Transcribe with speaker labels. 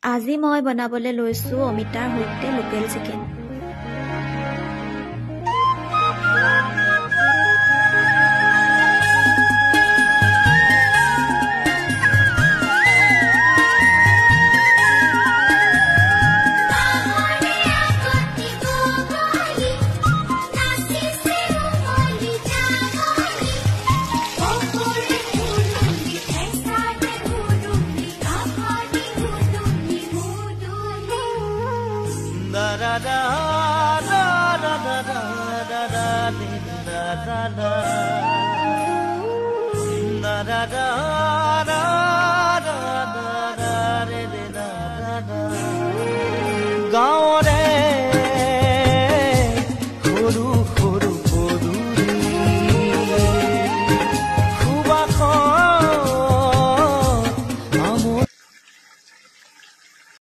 Speaker 1: আজি মই বনাবলৈ লৈছোঁ অমিতাৰ সৈতে local chicken.
Speaker 2: da da da da da da da da da da da